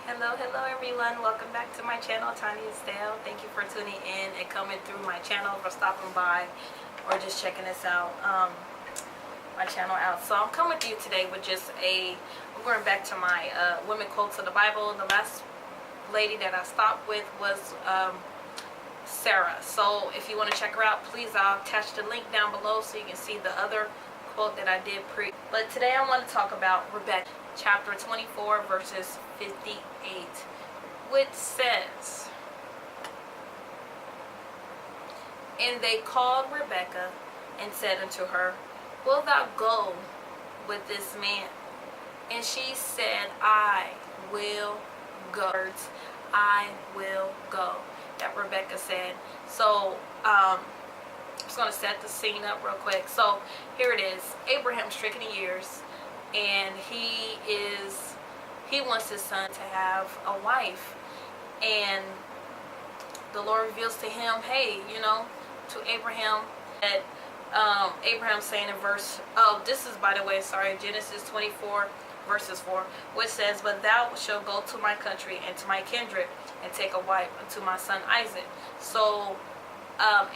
Hello everyone. Welcome back to my channel, Tania Estelle. Thank you for tuning in and coming through my channel, for stopping by or just checking this out, my channel out. So I'm coming to you today with just I'm going back to my women quotes of the Bible. The last lady that I stopped with was Sarah. So if you want to check her out, please, I'll attach the link down below so you can see the other quote that I did pre. But today I want to talk about Rebekah, chapter 24, verses 58, which says, "And they called Rebekah and said unto her, Wilt thou go with this man? And she said, I will go." I will go. That Rebekah said. So I'm just going to set the scene up real quick. So here it is. Abraham's stricken in years, and he wants his son to have a wife, and the Lord reveals to him, hey, to Abraham, that Abraham's saying in verse, this is, by the way, sorry, Genesis 24 verses 4, which says, "But thou shalt go to my country and to my kindred, and take a wife unto my son Isaac." So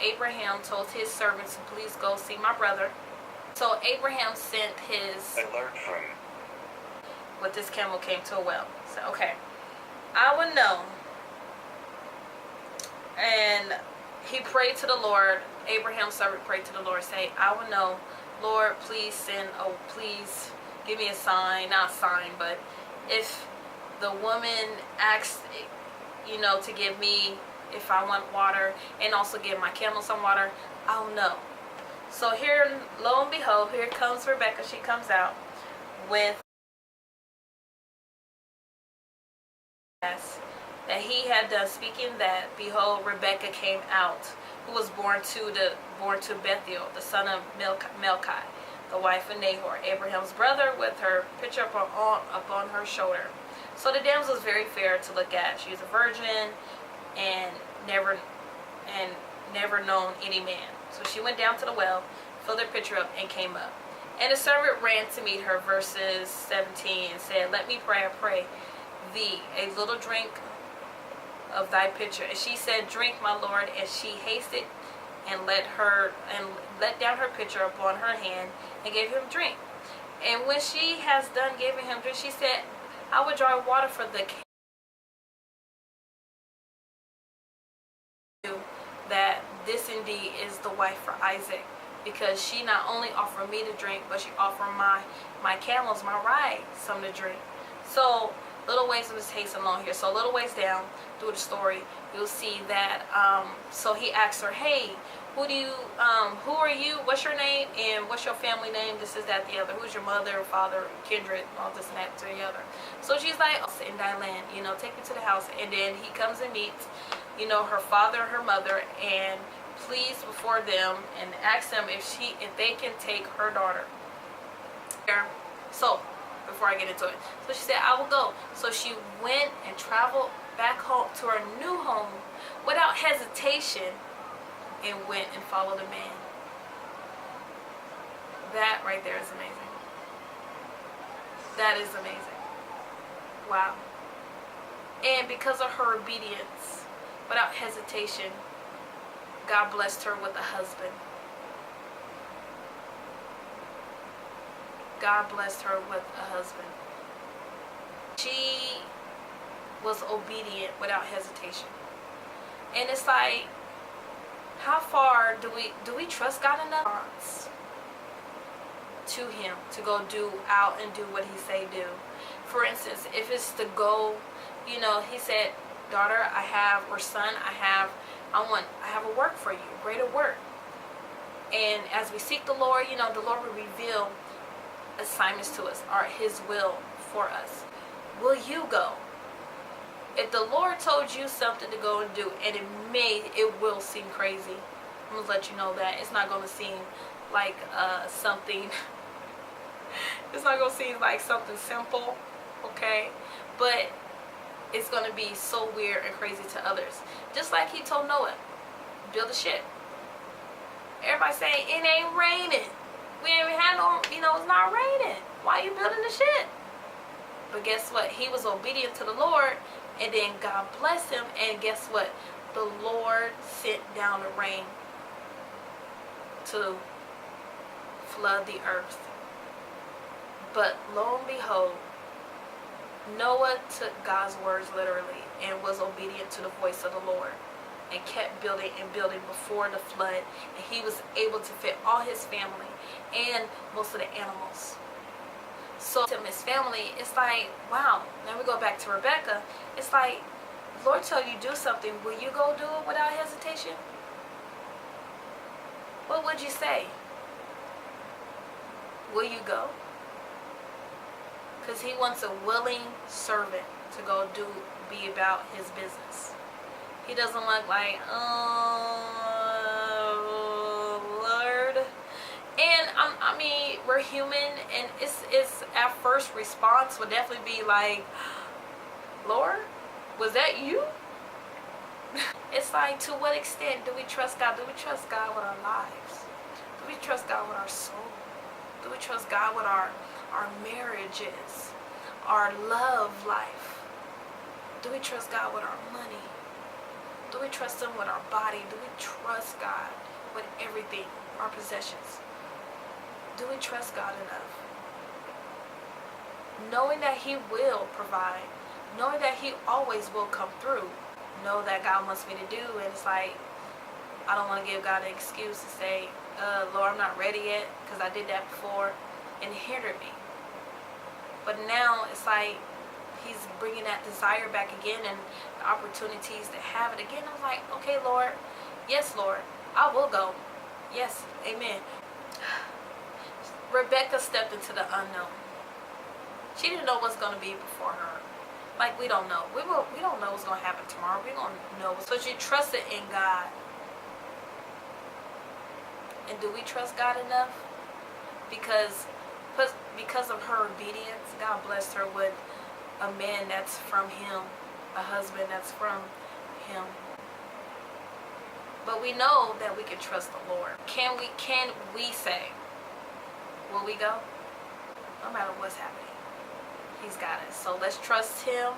Abraham told his servants to please go see my brother. So Abraham sent his alert from with this camel came to a well. So okay, I would know. And he prayed to the Lord. Abraham's servant prayed to the Lord, say, "I will know, Lord, please please give me a sign, not a sign, but if the woman asks, to give me, if I want water, and also give my camel some water, I'll know." So here, lo and behold, here comes Rebekah. She comes out with that he had done, speaking that, behold, Rebekah came out, who was born to Bethuel, the son of Melchi, the wife of Nahor, Abraham's brother, with her pitcher upon her shoulder. So the damsel was very fair to look at. She was a virgin and never known any man. So she went down to the well, filled her pitcher up, and came up. And the servant ran to meet her, verses 17, and said, "Let me pray, I pray thee, a little drink of thy pitcher." And she said, "Drink, my lord." And she hasted and let down her pitcher upon her hand, and gave him drink. And when she has done giving him drink, she said, "I will draw water for the that this indeed is the wife for Isaac, because she not only offered me to drink, but she offered my camels, my ride, some to drink." So little ways, I'm just hasten along here. So a little ways down through the story, you'll see that so he asked her, "Hey, who are you? What's your name? And what's your family name? This is that, the other. Who's your mother, father, kindred, all this and that to the other." So she's like, "Oh, in thy land, take me to the house." And then he comes and meets, her father, her mother, and pleads before them and asks them if they can take her daughter. So before I get into it, so she said, "I will go." So she went and traveled back home to her new home without hesitation, and went and followed a man. That right there is amazing. That is amazing. Wow. And because of her obedience, without hesitation, God blessed her with a husband. God blessed her with a husband. She was obedient without hesitation. And it's like, how far do we trust God enough to him to go out and do what he say do? For instance, if it's to go, he said, "Daughter, or son, I have a work for you, greater work." And as we seek the Lord, the Lord will reveal assignments to us, or his will for us. Will you go? If the Lord told you something to go and do, and it will seem crazy, I'm going to let you know that it's not going to seem like something, it's not going to seem like something simple, okay? But it's going to be so weird and crazy to others. Just like he told Noah, build a ship. Everybody saying, "It ain't raining. We ain't had no, it's not raining. Why are you building the ship?" But guess what? He was obedient to the Lord, and then God blessed him, and guess what? The Lord sent down the rain to flood the earth. But lo and behold, Noah took God's words literally and was obedient to the voice of the Lord, and kept building and building before the flood, and he was able to fit all his family and most of the animals. So to his family, it's like, wow. Now we go back to Rebekah. It's like, Lord tell you do something, will you go do it without hesitation? What would you say? Will you go? Because he wants a willing servant to go be about his business. He doesn't look like, oh, Lord. And I mean, we're human, and it's our first response would definitely be like, Lord, was that you? It's like, to what extent do we trust God? Do we trust God with our lives? Do we trust God with our soul? Do we trust God with our marriages, our love life? Do we trust God with our money? Do we trust Him with our body? Do we trust God with everything, our possessions? Do we trust God enough? Knowing that He will provide, knowing that He always will come through, know that God wants me to do, and it's like, I don't want to give God an excuse to say, Lord, I'm not ready yet, because I did that before, and it hindered me. But now it's like He's bringing that desire back again, and the opportunities to have it again. I'm like, okay, Lord, yes, Lord, I will go. Yes, amen. Rebekah stepped into the unknown. She didn't know what's going to be before her. Like, we don't know. We don't know what's going to happen tomorrow. We don't know. So she trusted in God. And do we trust God enough? Because of her obedience, God blessed her with a man that's from Him, a husband that's from Him. But we know that we can trust the Lord. Can we say, will we go? No matter what's happening, He's got us. So let's trust Him,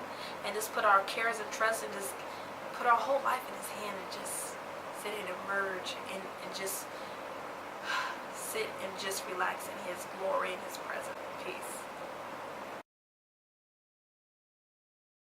and just put our cares and trust, and just put our whole life in His hand, and just sit and emerge, and just sit and just relax in His glory and His presence. Peace.